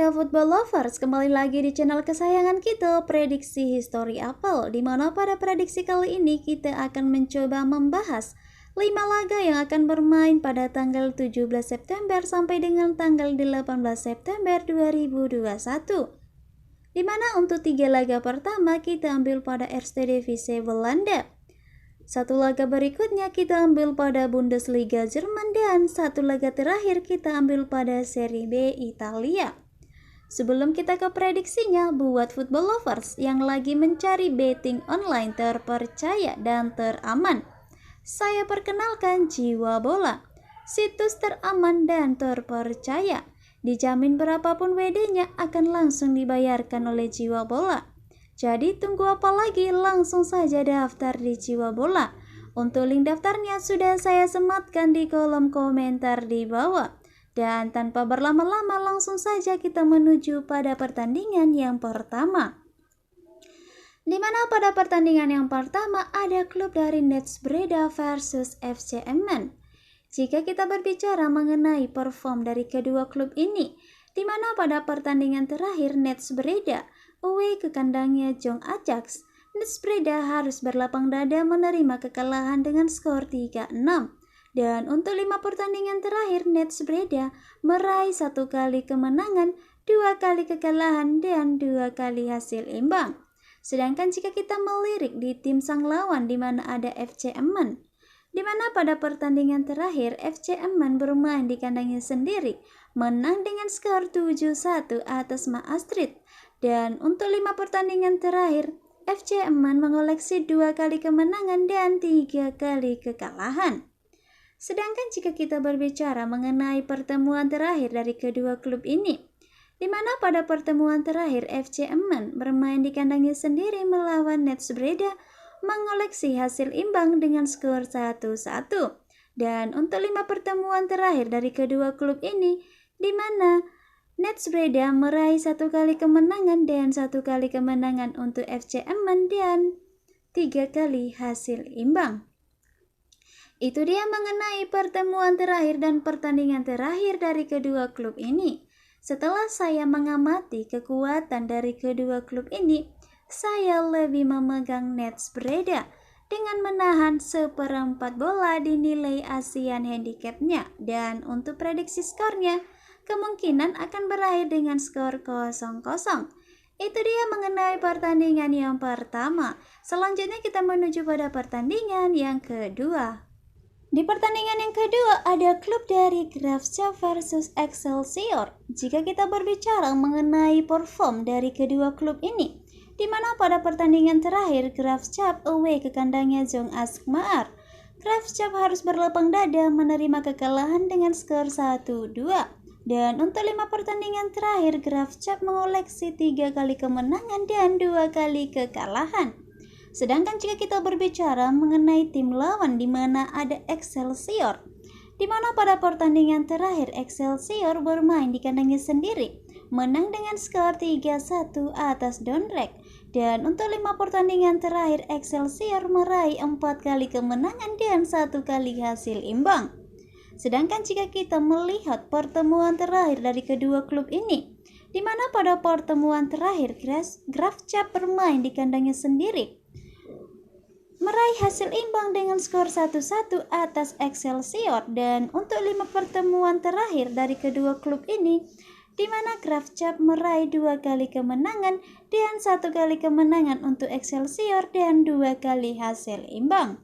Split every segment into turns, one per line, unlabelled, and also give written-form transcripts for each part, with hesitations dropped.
semuanya football lovers, kembali lagi di channel kesayangan kita, Prediksi History Apel, di mana pada prediksi kali ini kita akan mencoba membahas 5 laga yang akan bermain pada tanggal 17 September sampai dengan tanggal 18 September 2021. Di mana untuk 3 laga pertama kita ambil pada Eerste Divisie Belanda. Satu laga berikutnya kita ambil pada Bundesliga Jerman dan satu laga terakhir kita ambil pada Serie B Italia. Sebelum kita ke prediksinya, buat football lovers yang lagi mencari betting online terpercaya dan teraman, saya perkenalkan Jiwa Bola, situs teraman dan terpercaya. Dijamin berapapun WD-nya akan langsung dibayarkan oleh Jiwa Bola. Jadi tunggu apa lagi, langsung saja daftar di Jiwa Bola. Untuk link daftarnya sudah saya sematkan di kolom komentar di bawah. Dan tanpa berlama-lama langsung saja kita menuju pada pertandingan yang pertama. Di mana pada pertandingan yang pertama ada klub dari Nets Breda versus FC Emmen. Jika kita berbicara mengenai perform dari kedua klub ini, di mana pada pertandingan terakhir Nets Breda away ke kandangnya Jong Ajax, Nets Breda harus berlapang dada menerima kekalahan dengan skor 3-6. Dan untuk 5 pertandingan terakhir Nets Breda meraih 1 kali kemenangan, 2 kali kekalahan, dan 2 kali hasil imbang. Sedangkan jika kita melirik di tim sang lawan di mana ada FC Emmen, di mana pada pertandingan terakhir FC Emmen bermain di kandangnya sendiri, menang dengan skor 7-1 atas Maastricht. Dan untuk 5 pertandingan terakhir, FC Emmen mengoleksi 2 kali kemenangan dan 3 kali kekalahan. Sedangkan jika kita berbicara mengenai pertemuan terakhir dari kedua klub ini, di mana pada pertemuan terakhir FC Emmen bermain di kandangnya sendiri melawan Nets Breda, mengoleksi hasil imbang dengan skor 1-1. Dan untuk 5 pertemuan terakhir dari kedua klub ini, di mana Nets Breda meraih 1 kali kemenangan dan 1 kali kemenangan untuk FC Emmen dan 3 kali hasil imbang. Itu dia mengenai pertemuan terakhir dan pertandingan terakhir dari kedua klub ini. Setelah saya mengamati kekuatan dari kedua klub ini, saya lebih memegang Nets Breda dengan menahan 1/4 bola di nilai ASEAN handicapnya. Dan untuk prediksi skornya, kemungkinan akan berakhir dengan skor 0-0. Itu dia mengenai pertandingan yang pertama. Selanjutnya kita menuju pada pertandingan yang kedua. Di pertandingan yang kedua ada klub dari Graafschap versus Excelsior. Jika kita berbicara mengenai perform dari kedua klub ini, di mana pada pertandingan terakhir Graafschap away ke kandangnya Jong Alkmaar, Graafschap harus berlapang dada menerima kekalahan dengan skor 1-2. Dan untuk 5 pertandingan terakhir Graafschap mengoleksi 3 kali kemenangan dan 2 kali kekalahan. Sedangkan jika kita berbicara mengenai tim lawan di mana ada Excelsior, di mana pada pertandingan terakhir Excelsior bermain di kandangnya sendiri, menang dengan skor 3-1 atas Dordrecht. Dan untuk 5 pertandingan terakhir Excelsior meraih 4 kali kemenangan dan 1 kali hasil imbang. Sedangkan jika kita melihat pertemuan terakhir dari kedua klub ini, di mana pada pertemuan terakhir Graafschap bermain di kandangnya sendiri, meraih hasil imbang dengan skor 1-1 atas Excelsior. Dan untuk 5 pertemuan terakhir dari kedua klub ini, di mana Graafschap meraih 2 kali kemenangan dan 1 kali kemenangan untuk Excelsior dan 2 kali hasil imbang.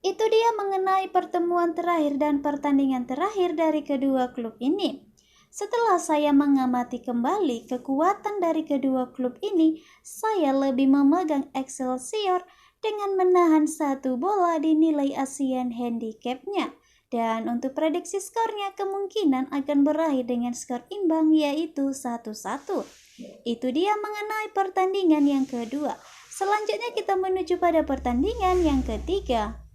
Itu dia mengenai pertemuan terakhir dan pertandingan terakhir dari kedua klub ini. Setelah saya mengamati kembali kekuatan dari kedua klub ini, saya lebih memegang Excelsior dengan menahan 1 bola di nilai ASEAN handicapnya. Dan untuk prediksi skornya kemungkinan akan berakhir dengan skor imbang yaitu 1-1. Itu dia mengenai pertandingan yang kedua. Selanjutnya kita menuju pada pertandingan yang ketiga.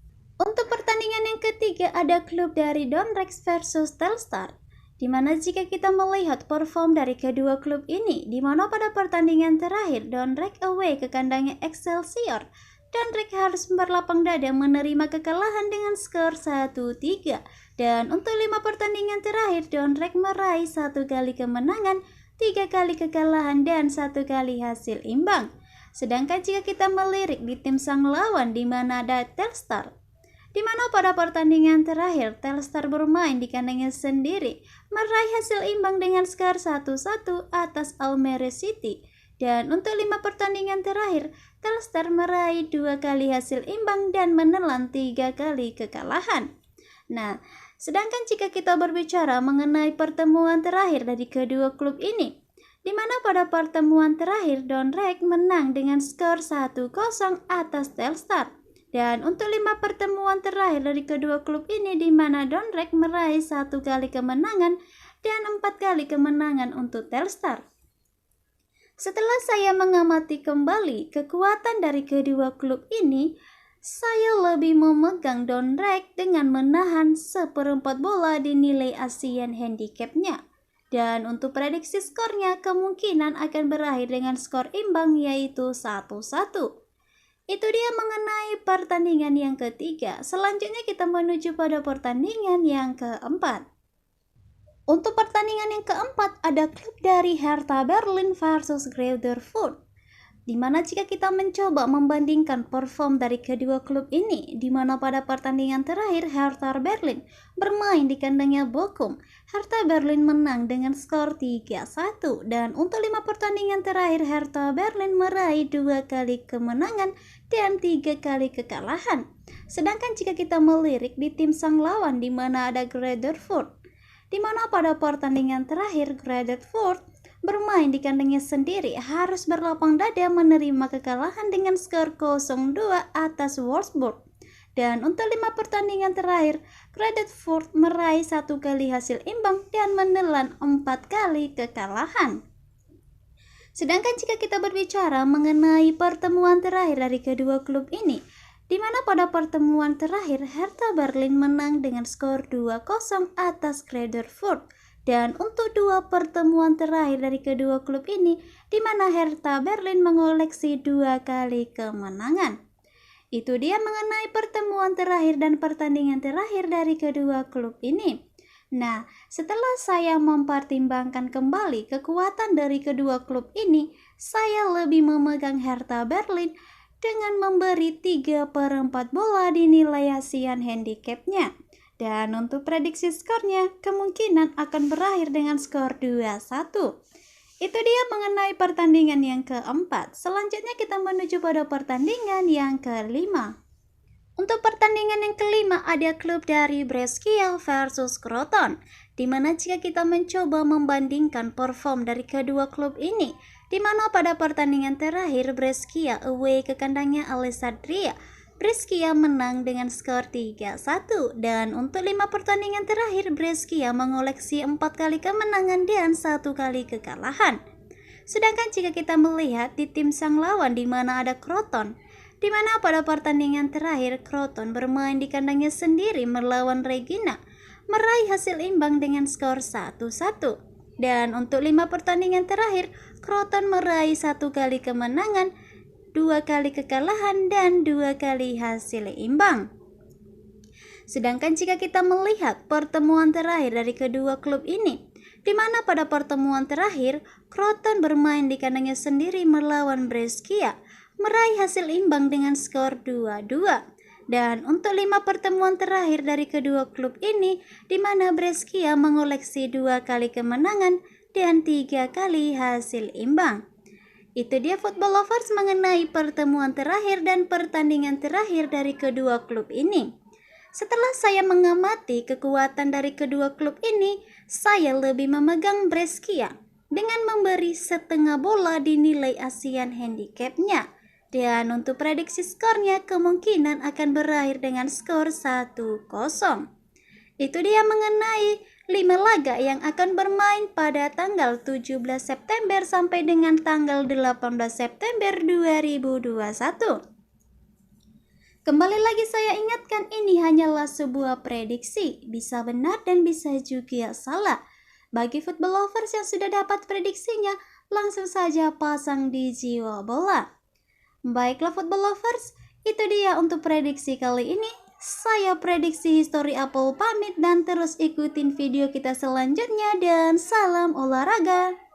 Untuk pertandingan yang ketiga ada klub dari Dordrecht versus Telstar. Di mana jika kita melihat perform dari kedua klub ini, di mana pada pertandingan terakhir Dordrecht away ke kandangnya Excelsior, Donrek harus berlapang dada menerima kekalahan dengan skor 1-3. Dan untuk 5 pertandingan terakhir, Donrek meraih 1 kali kemenangan, 3 kali kekalahan, dan 1 kali hasil imbang. Sedangkan jika kita melirik di tim sang lawan di mana ada Telstar, di mana pada pertandingan terakhir Telstar bermain di kandangnya sendiri, meraih hasil imbang dengan skor 1-1 atas Almere City. Dan untuk 5 pertandingan terakhir, Telstar meraih 2 kali hasil imbang dan menelan 3 kali kekalahan. Nah, sedangkan jika kita berbicara mengenai pertemuan terakhir dari kedua klub ini, di mana pada pertemuan terakhir Donrek menang dengan skor 1-0 atas Telstar. Dan untuk 5 pertemuan terakhir dari kedua klub ini, di mana Donrek meraih 1 kali kemenangan dan 4 kali kemenangan untuk Telstar. Setelah saya mengamati kembali kekuatan dari kedua klub ini, saya lebih memegang Donrek dengan menahan 1/4 bola di nilai ASEAN handicapnya. Dan untuk prediksi skornya kemungkinan akan berakhir dengan skor imbang, yaitu 1-1. Itu dia mengenai pertandingan yang ketiga. Selanjutnya kita menuju pada pertandingan yang keempat. Untuk pertandingan yang keempat ada klub dari Hertha Berlin versus Greuther Fürth. Di mana jika kita mencoba membandingkan perform dari kedua klub ini, di mana pada pertandingan terakhir Hertha Berlin bermain di kandangnya Bochum, Hertha Berlin menang dengan skor 3-1. Dan untuk 5 pertandingan terakhir Hertha Berlin meraih 2 kali kemenangan dan 3 kali kekalahan. Sedangkan jika kita melirik di tim sang lawan di mana ada Greuther Fürth, di mana pada pertandingan terakhir Greuther Fürth bermain di kandangnya sendiri harus berlapang dada menerima kekalahan dengan skor 0-2 atas Wolfsburg. Dan untuk 5 pertandingan terakhir, Greuther Fürth meraih 1 kali hasil imbang dan menelan 4 kali kekalahan. Sedangkan jika kita berbicara mengenai pertemuan terakhir dari kedua klub ini, di mana pada pertemuan terakhir Hertha Berlin menang dengan skor 2-0 atas Greuther Fürth. Dan untuk 2 pertemuan terakhir dari kedua klub ini, di mana Hertha Berlin mengoleksi 2 kali kemenangan. Itu dia mengenai pertemuan terakhir dan pertandingan terakhir dari kedua klub ini. Nah, setelah saya mempertimbangkan kembali kekuatan dari kedua klub ini, saya lebih memegang Hertha Berlin dengan memberi 3/4 bola di nilai ASEAN handicapnya. Dan untuk prediksi skornya kemungkinan akan berakhir dengan skor 2-1. Itu dia mengenai pertandingan yang keempat. Selanjutnya kita menuju pada pertandingan yang kelima. Untuk pertandingan yang kelima ada klub dari Brescia versus Crotone. Di mana jika kita mencoba membandingkan perform dari kedua klub ini, di mana pada pertandingan terakhir Brescia away ke kandangnya Alessandria, Brescia menang dengan skor 3-1. Dan untuk 5 pertandingan terakhir Brescia mengoleksi 4 kali kemenangan dan 1 kali kekalahan. Sedangkan jika kita melihat di tim sang lawan di mana ada Crotone, di mana pada pertandingan terakhir Crotone bermain di kandangnya sendiri melawan Reggina, meraih hasil imbang dengan skor 1-1. Dan untuk 5 pertandingan terakhir Crotone meraih 1 kali kemenangan, 2 kali kekalahan, dan 2 kali hasil imbang. Sedangkan jika kita melihat pertemuan terakhir dari kedua klub ini, di mana pada pertemuan terakhir Crotone bermain di kandangnya sendiri melawan Brescia, meraih hasil imbang dengan skor 2-2. Dan untuk 5 pertemuan terakhir dari kedua klub ini, di mana Brescia mengoleksi 2 kali kemenangan dan 3 kali hasil imbang. Itu dia football lovers mengenai pertemuan terakhir dan pertandingan terakhir dari kedua klub ini. Setelah saya mengamati kekuatan dari kedua klub ini, saya lebih memegang Brescia dengan memberi 1/2 bola di nilai ASEAN handicapnya. Dan untuk prediksi skornya kemungkinan akan berakhir dengan skor 1-0. Itu dia mengenai 5 laga yang akan bermain pada tanggal 17 September sampai dengan tanggal 18 September 2021. Kembali lagi saya ingatkan, ini hanyalah sebuah prediksi, bisa benar dan bisa juga salah. Bagi football lovers yang sudah dapat prediksinya, langsung saja pasang di jiwa bola. Baiklah football lovers, Itu dia untuk prediksi kali ini. Saya prediksi History Apple pamit dan terus ikutin video kita selanjutnya dan salam olahraga.